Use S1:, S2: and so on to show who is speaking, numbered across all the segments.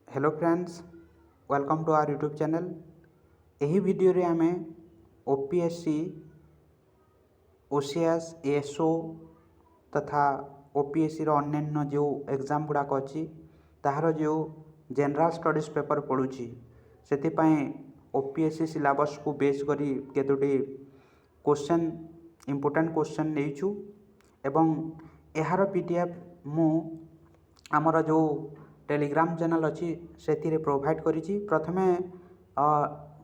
S1: Hello friends, welcome to our YouTube channel. यही video रे आमे ओपीएससी, ओसीएस, एएसओ तथा ओपीएससी रो अन्य जो एग्जाम गुड़ाक अच्छी ताहार जो जनरल स्टडीज पेपर पढ़ुची से ओपीएससी सिलेबस को बेस करी केतोटी क्वेश्चन इंपोर्टेंट क्वेश्चन नहींचु एवं यार पीडीएफ मु आमर जो टेलीग्राम चैनल अच्छी से प्रोवाइड करी। प्रथमे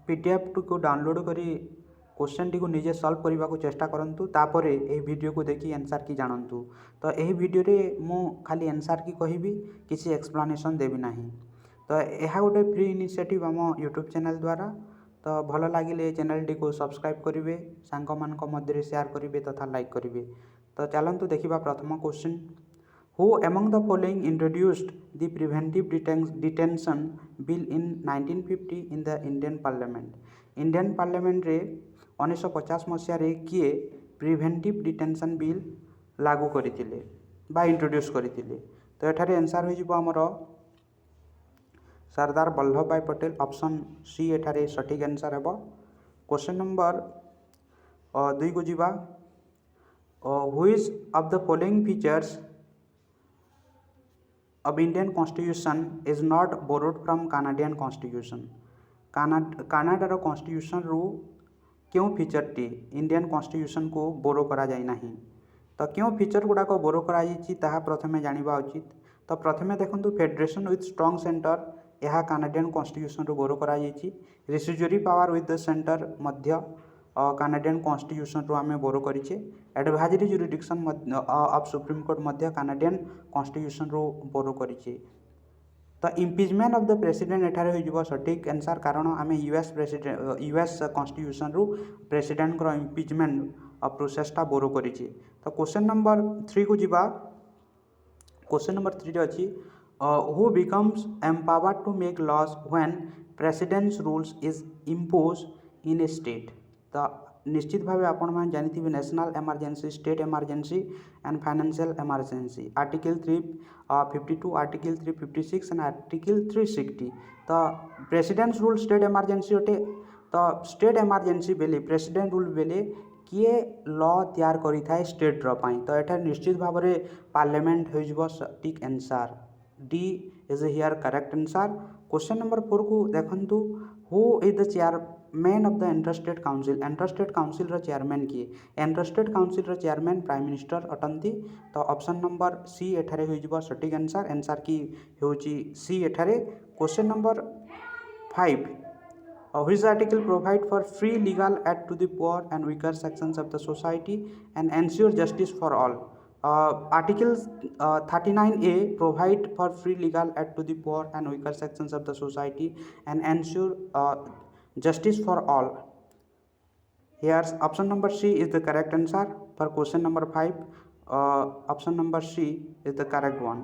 S1: पीडीएफ को डाउनलोड करी क्वेश्चन टी को निजे सॉल्व करने को चेष्टा करंतु, तापर यही वीडियो को देखी आंसर की जानतु। तो यही वीडियो रे मु खाली आंसर की कहबी, किसी एक्सप्लेनेशन देवी नहीं। तो यह गोटे फ्री इनिशिएटिव आम यूट्यूब चैनल द्वारा। तो भल लगे चैनल टी को सब्सक्राइब करेंगे, सांग मान मध्य शेयर करेंगे तथा लाइक करेंगे। तो चलतु देखा प्रथम question. Who among the following introduced the preventive detention bill in 1950 in the Indian Parliament? Indian Parliament रे 1950 मसीह किए प्रिभेन्टिव डिटेंशन बिल लागू करथिले बा इंट्रोड्यूस करथिले? तो एठारे आंसर हो आमर सरदार वल्लभ भाई पटेल। ऑप्शन सी एठारे सठिक आंसर हेबो। क्वेश्चन नंबर 2 को जीवा। Which of the following features of Indian constitution is not borrowed from Canadian constitution? कनाडार कॉन्स्टिट्यूशन रु क्यों फीचर टी इंडियन कॉन्स्टिट्यूशन को बोरो करा जाय नहीं? तो क्यों फीचर गुड़ाक बोरो करा जायछि ताहा प्रथमे जानिबा उचित। तो प्रथमे देखंतु फेडरेशन विथ स्ट्रॉन्ग सेंटर, यह कैनेडियन कॉन्स्टिट्यूशन रु बोरो करा जायछि। Residuary power with the centre मध्य कैनेडियन कॉन्स्टिट्यूशन रु आमे बोरो करिछे। Advisory jurisdiction of supreme court मध्य कैनेडियन कॉन्स्टिट्यूशन रु बोरो करिछे। तो इम्पिचमेंट ऑफ द प्रेसिडेंट एठारे हो सठिक आंसर, कारण आमे यूएस कॉन्स्टिट्यूशन रु प्रेसिडेंट को इम्पिचमेंट प्रोसेसटा बोरो करिछे। तो क्वेश्चन नंबर 3 को जीवा। क्वेश्चन नंबर 3 रे अछि who becomes empowered to make laws when presidents rule is impose in a state? तो निश्चित भाव आपण मैंने जानी national emergency, state emergency and financial emergency. Article 352, article 356 and article 360। तो प्रेसिडेंट्स रूल स्टेट एमरजेंसी अटे। तो स्टेट एमरजेंसी बेले प्रेसिडेंट रूल बेले किए लॉ तैयार करि थाए स्टेट रो पई? तो एटा निश्चित भाव में पार्लियामेंट हो सटीक answer. D is here correct answer. Question number 4 को देखंतु। Who is the chairman of the interstate council? Interstate council रो चेयरमैन किए? इंटरस्टेट काउंसिल रो चेयरमैन प्राइम मिनिस्टर अटंती। तो ऑप्शन नंबर सी एठारे हो सटीक आंसर। आंसर की होची सी एठारे। Question number 5। Which article provide for free legal aid to the poor and weaker sections of the society and ensure justice for all? Article 39A provide for free legal aid to the poor and weaker sections of the society and ensure justice for all. Here option number C is the correct answer for question number 5. Option number C is the correct one.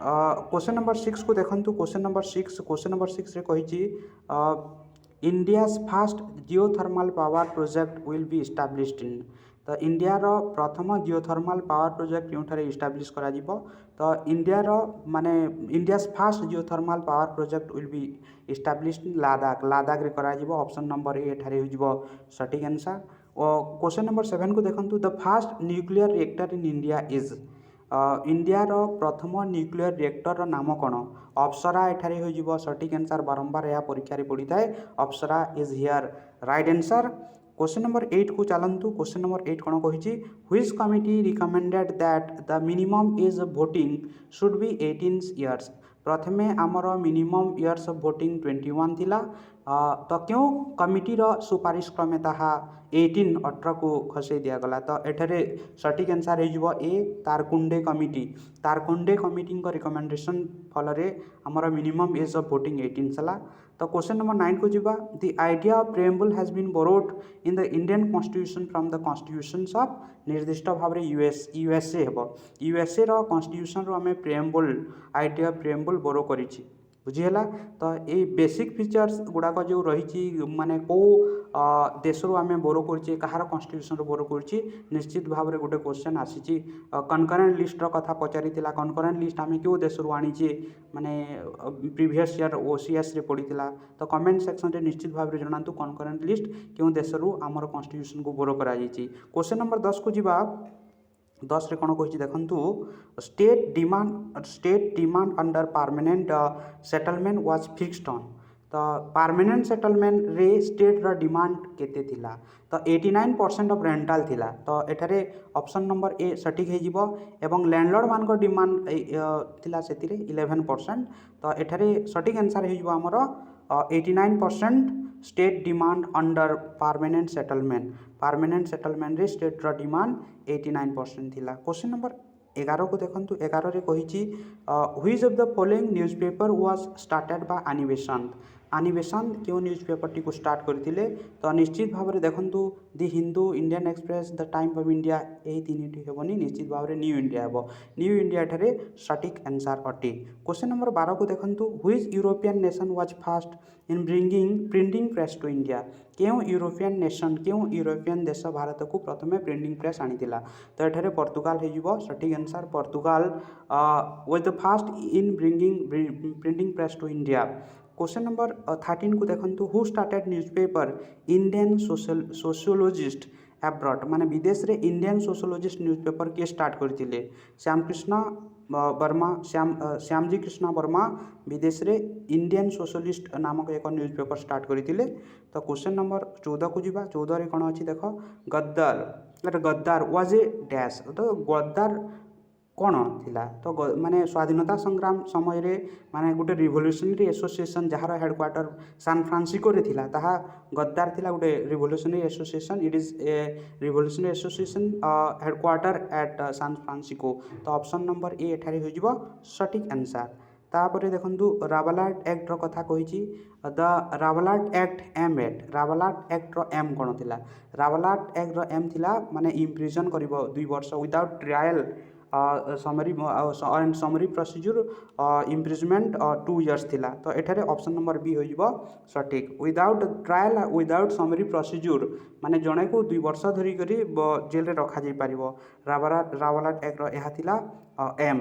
S1: Question number 6 को देखंतु। Question number 6 रे कहिछि India's first geothermal power project will be established in? तो इंडियार प्रथम geothermal power project क्योंठारे establish करा जिवो? तो इंडियार माने India's first geothermal power project will be established in Ladakh रे करा जिवो। ऑप्शन नंबर ए एठारे हो सटीक आंसर। और क्वेश्चन नंबर 7 को देखंतु। The fast nuclear reactor in India is? इंडियार प्रथम न्यूक्लियर रिएक्टर नाम कौन? अप्सरा एठारे हो सटीक आंसर। बारंबार यह परीक्षा रे पड़ी थाए। Apsara is here right answer. Question number 8 को चलतु। क्वेश्चन नंबर 8 कौन कही? Which committee recommended that the minimum age of voting should be 18 years? प्रथमे आमर मिनिमम इयर्स ऑफ वोटिंग 21 थिला। तो क्यों कमिटी रो सुपारिश क्रमे ताहा 18 को खसई दिगला? तो एठारे सटीक आंसर हो ए Tarkunde committee. Tarkunde committee recommendation फल आमर मिनिमम एज ऑफ वोटिंग 18 सला। तो क्वेश्चन नंबर 9 को जीवा। The idea of preamble has been borrowed in the Indian constitution from the constitutions of? निर्दिष्ट भाव में यूएसए हेबो। यूएसए रो कॉन्स्टिट्यूशन रो हमें प्रेम्बल आइडिया प्रेम्बल बोरो करिछि। बुझीगला। तो ये बेसिक फीचर्स गुड़ाक जो रही माने को देश आम बोरो कर कहार कन्स्टिट्यूशन बोरो कर निश्चित भाव में गोटे क्वेश्चन आसी कनकरेन्ट लिस्ट कथा पचारि कनकरेन्ट लिस्ट आम क्यों देश आनीचे माने प्रीवियस ईयर ओसीएस रे पड़ी तो कमेंट सेक्शन में निश्चित भाव में जनातु कनकरेन्ट लिस्ट क्यों देश आमर कन्स्टिट्यूशन को बोरो कर क्वेश्चन नंबर 10 को जीवा 10 रे कौन कही देखु state demand under permanent settlement was fixed on तो परमानेंट सेटलमेंट रे स्टेट रा डिमांड केते थिला तो 89% ऑफ रेंटल थिला तो एठारे ऑप्शन नंबर ए सटीक हो एवं लैंडलॉर्ड मान को डिमांड थिला सेतिरे 11% तो एठारे सटीक आंसर हो हमर 89% state demand under permanent settlement रे स्टेट रा डिमांड 89% थिला। क्वेश्चन नंबर 11 को देखंतु 11 रे कहिछि which of the following newspaper was started by Annie Besant क्यों न्यूज़पेपर टी को स्टार्ट करथिले तो निश्चित भाव में देखंतु the Hindu Indian Express the Time of India यही तीन हेबनी निश्चित भाव में न्यू इंडिया हेबो न्यू इंडिया ठारे सटीक आंसर अटे। क्वेश्चन नंबर 12 को देखंतु which European nation was first in bringing printing press to India क्यों यूरोपियन देश भारत को प्रथमे प्रिंटिंग प्रेस आनीला तो एठारे पोर्तुगाल हो सटीक answer Portugal was the first in bringing printing press to India. Question number 13 को देखंतु who started newspaper Indian sociologist abroad माने विदेश रे इंडियन सोशियोलॉजिस्ट न्यूज़पेपर के स्टार्ट करथिले श्यामकृष्ण वर्मा श्यामजी कृष्ण वर्मा विदेश रे इंडियन सोशलिस्ट नामक एक न्यूज़पेपर स्टार्ट करथिले। तो क्वेश्चन नंबर 14 को जीवा 14 रे कोन अछि देख गद्दार वाज ए डैश तो गद्दार कौन थिला तो माने स्वाधीनता संग्राम समय रे माने गोटे रिवोल्यूशनरी एसोसिएशन जहार हेडक्वार्टर सान फ्रांसिस्को रे थिला ताहा गद्दार थिला गोटे revolutionary association it is a revolutionary association headquarter at San Francisco तो ऑप्शन नंबर ए एठारे हो जिवो सटीक आंसर। तापर देखंतु रावलाट एक्ट रो कथा कहिछि the Rowlatt act Rowlatt act रो एम कोन थिला रावलाट एक्ट रो एम थिला माने इम्प्रिजन करिवो 2 वर्ष without trial summary procedure imprisonment 2 years थिला तो एठारे ऑप्शन नंबर बी हो जिवो सटीक without trial without summary procedure माने जणे को 2 वर्ष धरी करी जेल रे रखा जाई परिवो रावलाट एक्ट रो एहा थिला एम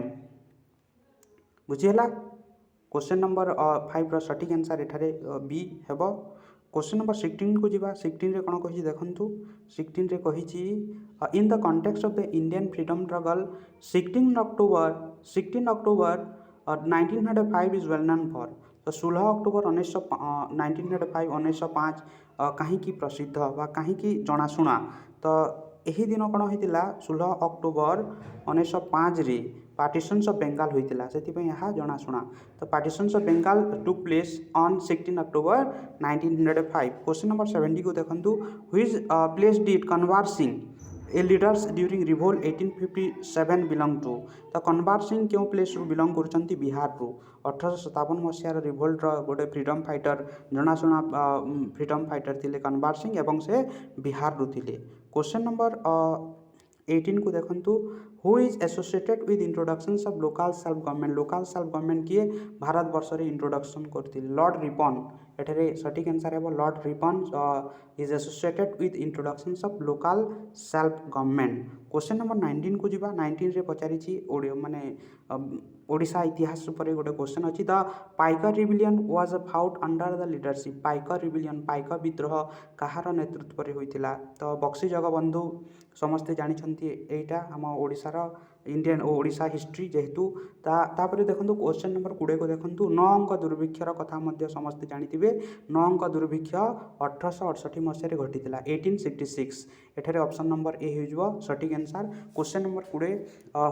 S1: बुझिहला। क्वेश्चन नंबर 5 रो सटीक आंसर एठारे बी हेबो। क्वेश्चन नंबर 16 को जीवा 16 रे कोन कहि देखंतु 16 रे कहिछि in the context of the Indian freedom struggle 16 October 1905 is well known for तो 16 अक्टोबर 1905 कहीं प्रसिद्ध बा कहीं जनाशुना तो यही दिन कौन होता 16 अक्टोबर 1905 रे पार्टीशन्स ऑफ बेंगाल होता से जनाशुना तो partitions of Bengal took place on 16 October 1905। Question number 70 को देखंतु which place did Kunwar Singh a leaders during revolt 1857 belong to तो कन्वर सिंह क्यों प्लेस रु बिलोंग करछंती बिहार रु 1857 मसीहार रिवोल्ट गोटे फ्रीडम फाइटर जनाशुना फ्रीडम फाइटर थिले कन्वर सिंह एवं से बिहार रु थिले। क्वेश्चन नंबर 18 को देखंतु who is associated with introductions of local self government किए भारत वर्ष रे इंट्रोडक्शन करथिले लॉर्ड रिपन एठारे सटीक आंसर हेबो Lord Ripon is associated with introductions of local self government. Question number 19 को जीवा 19 रे पचारिछि माने ओडिशा इतिहास पर गोटे क्वेश्चन अछि the Paika rebellion was fought under the leadership पाइकर विद्रोह कहार नेतृत्व रे होइतिला तो बक्सी जगबंधु समस्ते जानिछंती एटा हम ओडिशार इंडियन ओडिशा हिस्ट्री जेहेतु तापर देखंतु क्वेश्चन नंबर 20 को देखंतु 9 अंक दुर्भिक्षर कथा मध्य समस्ते जानिथिबे 9 अंक दुर्भिक्ष 1868 मसीह घटितिला 1866 एठारे ऑप्शन नंबर ए होइजो सटीक answer. Question number 20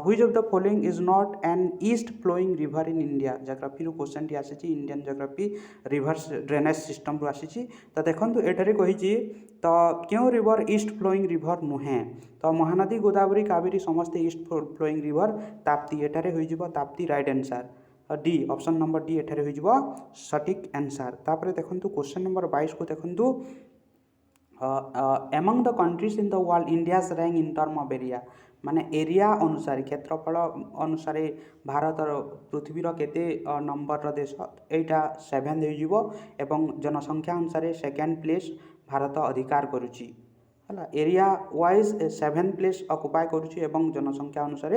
S1: which of the following is not an east flowing river in India geography रो क्वेश्चन टी आसीची Indian geography rivers drainage system रो आसीची तो देखंतु एठारे कहिची तो क्यों रिवर ईस्ट फ्लोइंग रिवर नुहे तो महानदी गोदावरी कावेरी समस्त ईस्ट फ्लोइंग रिवर ताप्ती एठारे होइजिबो Tapti right answer D option number D एठारे होइजिबो सटीक आंसर। तापर देखंतु क्वेश्चन नंबर 22 को देखंतु among the countries in the world India's rank in term of area माने एरिया अनुसार क्षेत्रफल अनुसार भारत पृथ्वीर केते नंबर देश एटा 7 हो एवं जनसंख्या अनुसार सेकेंड प्लेस भारत अधिकार करुच्ची है एरिया वाइज 7 प्लेस ऑक्युपाई करुच्ची एवं जनसंख्या अनुसार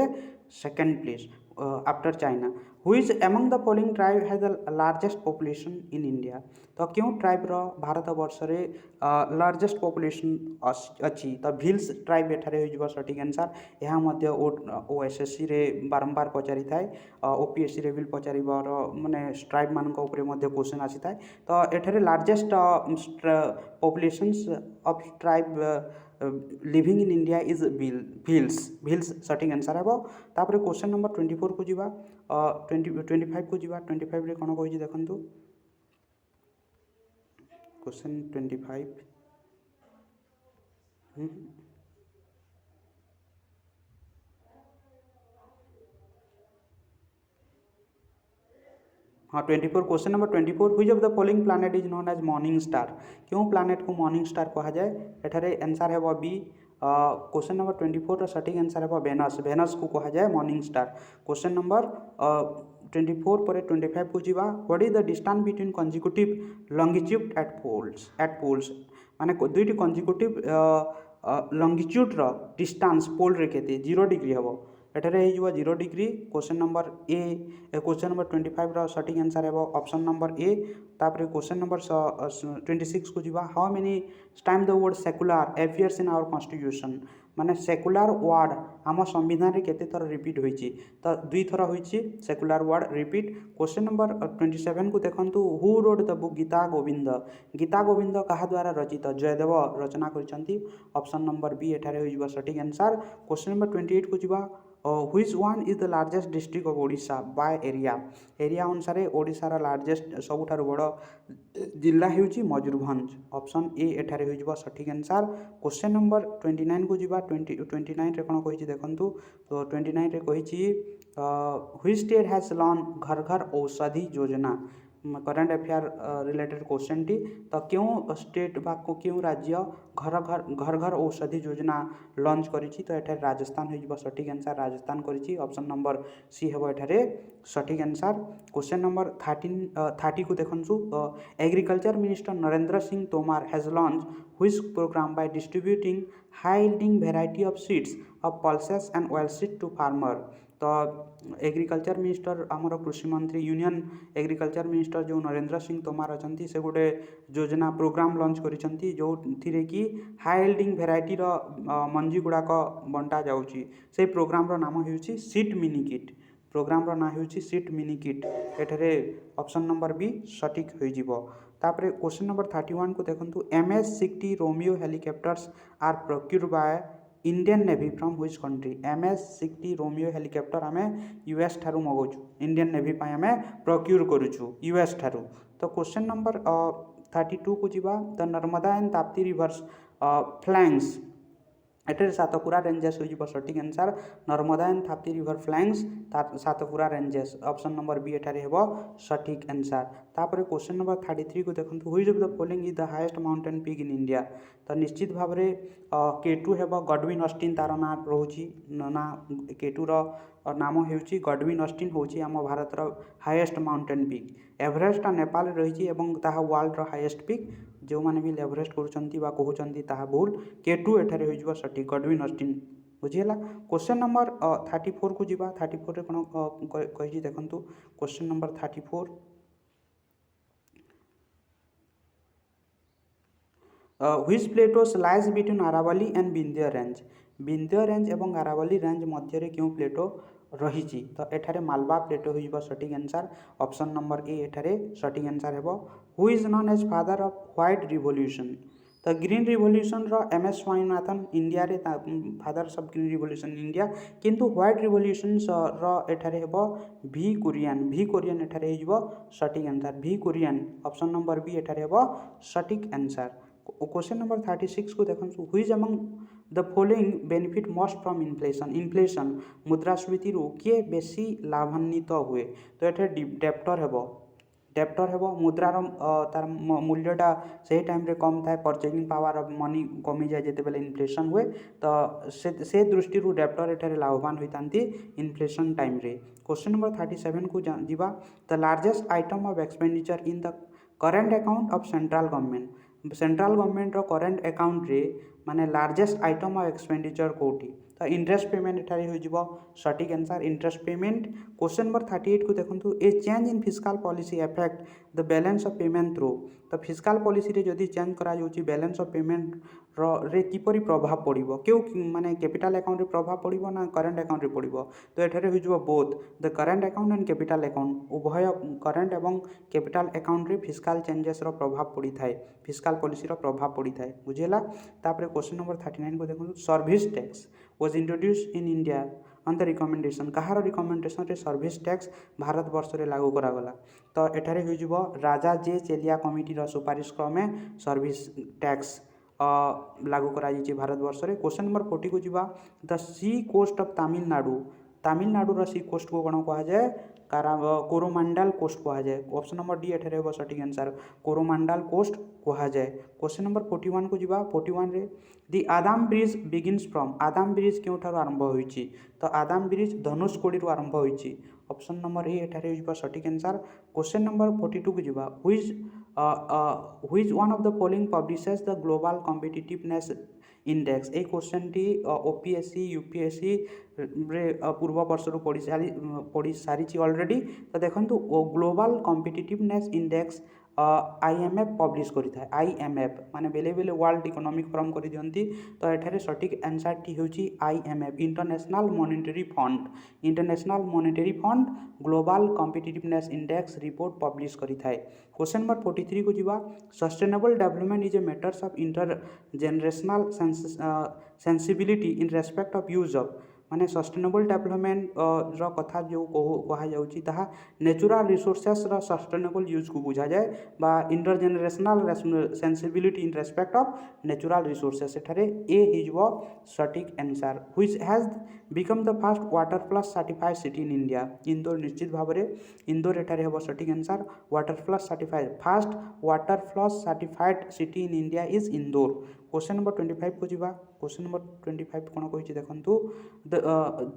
S1: second place after China which among the following tribe has the largest population in India तो क्यों ट्राइब रो भारत वर्ष रे लार्जेस्ट पॉपुलेशन अच्छी तो भिल्स ट्राइब एठारे हो सठिक आंसर यह मध्य ओएसएससी रे बारंबार पचारि थाए ओपीएससी रे भी पचारिबार माने ट्राइब मानक ऊपर मध्य क्वेश्चन आसी थाए तो एठारे largest populations of tribe living in India is Bhils सठिक आंसर हे तापर क्वेश्चन नंबर 24 को जीवा 25 को जीवा 25 रे कोन कहि देखंतु क्वेश्चन 25 हाँ 24 question number 24 which of the following planet is known as morning star क्यों प्लैनेट को मॉर्निंग स्टार कहा जाए एठारे आंसर है बी क्वेश्चन नंबर 24 सठिक आंसर है वेनस वेनस को कहा जाए मॉर्निंग स्टार क्वेश्चन नंबर 24 पर 25 को जीवा what is the distance between consecutive longitude at poles माने दुईटी कंसेक्यूटिव लॉन्गिट्यूड रो डिस्टेंस पोल रे केते 0 डिग्री हबो एठारे हो 0 degree question number A question number 25 रो सठिक आंसर है ऑप्शन नंबर ए तापर क्वेश्चन नंबर 26 को जीवा how many time the word secular appears in our constitution माने सेकुलर वर्ड आम संविधान रे केते थर रिपीट होईची तो 2 थर होईची secular word repeat question number 27 को देखंतु who wrote the book Gita Govind कहा द्वारा रचित जयदेव रचना करिसंती ऑप्शन नंबर बी एठारे होईबा सठिक आंसर क्वेश्चन नंबर 28 को जीवा which one is the largest district of Odisha by area अनुसार ओडिशार लार्जेस्ट सबुठार बड़ जिला होउची मयूरभंज ऑप्शन ए एठारे होइबा सठिक आंसर क्वेश्चन नंबर 29 को जीवा 29 रे कोन कहिछि देखंतु तो 29 रे कहिछि व्हिच स्टेट हैज लॉन्च घर घर Aushadhi Yojana current affair related question T तो क्यों स्टेट बा क्यों राज्य घर घर औषधि योजना लॉन्च करिछि तो एठारे राजस्थान होइबा सठिक आंसर राजस्थान करिछि ऑप्शन नंबर सी हेबो एठारे सठिक आंसर क्वेश्चन नंबर 30 को देखंसु agriculture minister Narendra Singh Tomar has launch which programme by distributing high yielding variety of seeds of pulses and oil seed to farmer तो एग्रीकल्चर मिनिस्टर आमर कृषि मंत्री यूनियन एग्रीकल्चर मिनिस्टर जो नरेंद्र सिंह तोमर अच्छा से गोटे योजना प्रोग्राम लॉन्च करिसेंती जो थिरे कि हाई यील्डिंग वैरायटी रो मंजी गुड़ाक बंटा जाउची से प्रोग्राम रो नाम होउची सीड मिनी किट प्रोग्राम रो नाम होउची सीड मिनी किट एठरे ऑप्शन नंबर बी सठिक होई जिवो तापरे क्वेश्चन नंबर 31 को देखंतु MS-60 Romeo helicopters are procured by Indian navy from which country MS-60 Romeo helicopter आमे यूएस ठारू मगोछु इंडियन नेवी पाए आमे प्रोक्यूर करूछु यूएस ठारू तो क्वेश्चन नंबर 32 को जीवा the Narmada and Tapti rivers flanks एठारे सातपुरा रेंजेस हो सठिक answer Narmada and Tapti river flanks Satpura ranges option number B एठारे हेबो सठिक आंसर तापर क्वेश्चन नंबर 33 को देखंतु which of the following is the highest mountain peak in India तो निश्चित भाव में K2 हेबो गडविन ऑस्टिन तार ना रहउची ना K2 रो नाम होउची गडविन ऑस्टिन होउची आम भारत रो highest mountain peak Everest Nepal रही एवं ताहा वर्ल्ड रो हाईएस्ट पीक जो माने भी एवरेस्ट करूचंती बा कहउचंती ताहा भूल K2 एठारे होइजबा सठिक गडविन ऑस्टिन बुझिला क्वेश्चन नंबर 34 को जीवा 34 रे कोन कहि देखंतु question number 34 which plateaus lies between Aravalli and Vindhya range एवं अरावली रेंज मध्य रे क्यों प्लेटो रही तो एठारे मालवा प्लेटो होइबा सठिक आंसर ऑप्शन नंबर ए एठारे सठिक आंसर हेबो who is known as father of white revolution तो ग्रीन रिवोल्यूशन रो MS स्वामीनाथन इंडिया रे fathers of green revolution India किंतु व्हाइट रिवोल्यूशन रो एठारे हेबो V कुरियन एठारे हेबो सठिक answer V Kurien option number B एठारे हेबो सठिक आंसर क्वेश्चन नंबर 36 को देखंसु which among the following benefit most from inflation मुद्रास्फीति रु किए बेसी लाभान्वित हुए तो एठे डेप्टर हेबो डेप्टर हेबो मुद्रार तार मूल्यटा से टाइम रे कम थाए परचेजिंग पावर ऑफ मनी कमी जाए जेते बेले इन्फ्लेशन हुए तो से दृष्टि डेप्टर एठारे लाभवान होइतांती इन्फ्लेशन टाइम रे। क्वेश्चन नंबर 37 को जीवा the largest item of expenditure in the current account of central government row current account रे माने लार्जेस्ट आइटम ऑफ एक्सपेंडिचर कोठी तो इंटरेस्ट पेमेंट एठारे हो जिवो सटीक answer interest payment. Question number 38 को देखंतु ए change in fiscal policy affect the balance of payment through तो फिस्कल पॉलिसी रे जदि चेंज करा जाउची बैलेंस ऑफ पेमेंट रे किपरि प्रभाव पड़िबो क्यों माने कैपिटल अकाउंट रे प्रभाव पड़िबो ना करेंट अकाउंट रे पड़िबो तो एठारे हो जिवो both the current account and capital account उभय करेंट एवं कैपिटल अकाउंट रे फिस्कल चेंजेस रो प्रभाव पड़ी थाए फिस्कल पॉलिसी रो प्रभाव पड़ी थाए बुझेला। तापर क्वेश्चन नंबर 39 को देखंतु service tax was introduced in India on the recommendation Kahar recommendation रे सर्विस टैक्स भारत वर्ष रे लागू करा गला तो एठारे हो जिवो राजा जे चेलिया कमिटी रो सुपारिश क्रमे सर्विस टैक्स लागू करा जाइए भारत वर्ष रे। क्वेश्चन नंबर 40 को जीवा the sea coast of Tamil Nadu रो सी कोस्ट को कौन कहा जाए कोरोमांडल कोस्ट कहा जाए ऑप्शन नंबर डी एठारे हो सटीक आंसर कोरोमांडल कोस्ट कहा जाए। क्वेश्चन नंबर 41 को जीवा 41 रे the Adam bridge begins from Adam bridge क्योंठार आरंभ होइछि तो आदाम ब्रिज धनुषकोडी रु आरंभ होइछि ऑप्शन नंबर ए एठारे हो सटीक आंसर। क्वेश्चन नंबर 42 को जीवा which one of the following publishes the global competitiveness index ए क्वेश्चन टी ओपीएससी यूपीएससी रे पूर्व वर्ष रु पढ़ी सारी ऑलरेडी तो देखंतु global competitiveness index IMF publish करिथाय आईएमएफ माने बेले बेले वर्ल्ड इकोनॉमिक फोरम करि दियंती तो एठारे सटीक आंसर टी होची IMF international monetary fund global competitiveness index report publish करिथाय। क्वेश्चन नंबर 43 को जीवा sustainable development is a matters of intergenerational sensibility in respect of use of माने सस्टेनेबल डेवलपमेंट रो कथा जो कहा जाउची ताहा नेचुरल रिसोर्सेस रो सस्टेनेबल यूज को बुझा जाए बा intergenerational sensibility in respect of natural resources एठारे ए हिजबो सटीक answer which has become the first water plus certified city in India Indore निश्चित भाव में इंदौर एठारे हबो सटीक answer water plus certified first water plus certified city in India is Indore. Question number 25 को जीवा क्वेश्चन नंबर 25 कोन कहिछि देखंतु the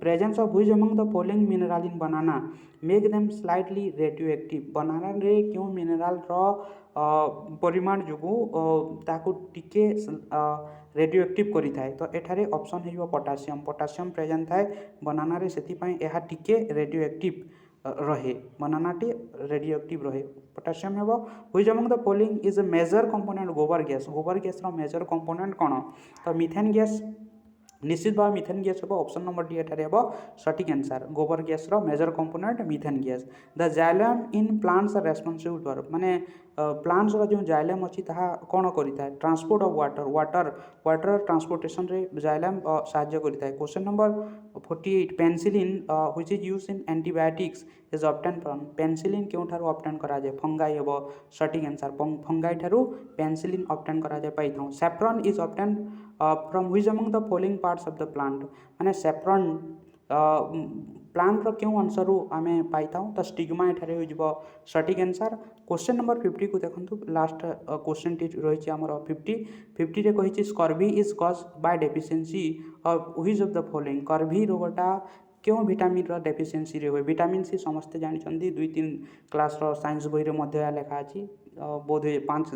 S1: presence of which among the following mineral in banana make them slightly radioactive banana रे क्यों mineral रो परिमाण जोगु ताकू टिके रेडियोएक्टिव करि थाए तो एठारे ऑप्शन हेबो पोटासियम प्रेजेंट थाए बनाना रे सेति पई एहा टिके रेडियोएक्टिव रहे बनानाटी रेडियोएक्टिव रहे पोटासियम हेबो which among the following is a major component gobar gas रो मेजर कंपोनेंट कोन तो मीथेन गैस निश्चित भाव मिथेन गैस हम ऑप्शन नंबर डी एठारे हम सटीक आंसर गोबर गैस रो major component methane gas. The xylem in plants are responsible for माने प्लांट्स रो जो जाइलम अछि ताहा कोन करिता ट्रांसपोर्ट ऑफ वाटर ट्रांसपोर्टेशन रे जाइलम सहाय्य करिता। Question number 48 penicillin which is used in antibiotics is obtain from penicillin क्यों ठारू ऑब्टेन करा जाय फंगाई हेबो सटीक आंसर फंगाई ठारू पेनिसिलिन ऑब्टेन करा जाय पाइथौ। Saffron is obtain from which among the following parts of the plant माने सैफ्रॉन प्लांट रो क्यों आंसर आमे पाइथाऊ तो स्टिग्मा एठारे हो जिवो सटीक आंसर। क्वेश्चन नंबर 50 को देखंतु लास्ट क्वेश्चन टी रहिछि हमर 50 रे कहिछि scurvy is cause by deficiency of which of the following scurvy रोगटा क्यों विटामिन रो डेफिशिएंसी रे होय विटामिन सी समस्त जानि छंदी 2-3 क्लास रो साइंस बही रे मध्ये लेखा अछि बोध 5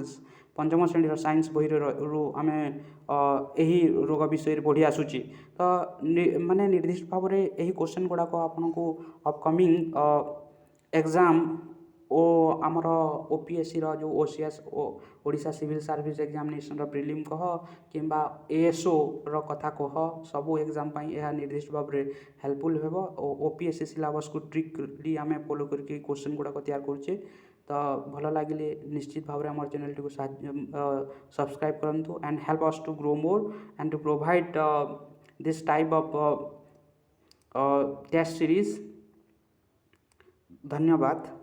S1: श्रेणी साइंस बही रु आम यही रोग विषय पढ़ी आसूची तो माने निर्दिष्ट भाव में यही क्वेश्चन गुड़ाक आपन को अपकमिंग एग्जाम ओ आमर ओपीएससी रो जो OCS Odisha civil service examination रो प्रीलिम कह किंबा एएसओ रो कथा कह सबू एग्जाम पई यह निर्दिष्ट भाव में हेल्पफुल हेबो ओपीएससी सिलेबस को ट्रिकली आम फॉलो करके क्वेश्चन गुड़ाक तैयार करछे तो भल लगे निश्चित भाव में आम चैनल टी को सब्सक्राइब करंतु and help us to grow more and to provide this type of test series. धन्यवाद।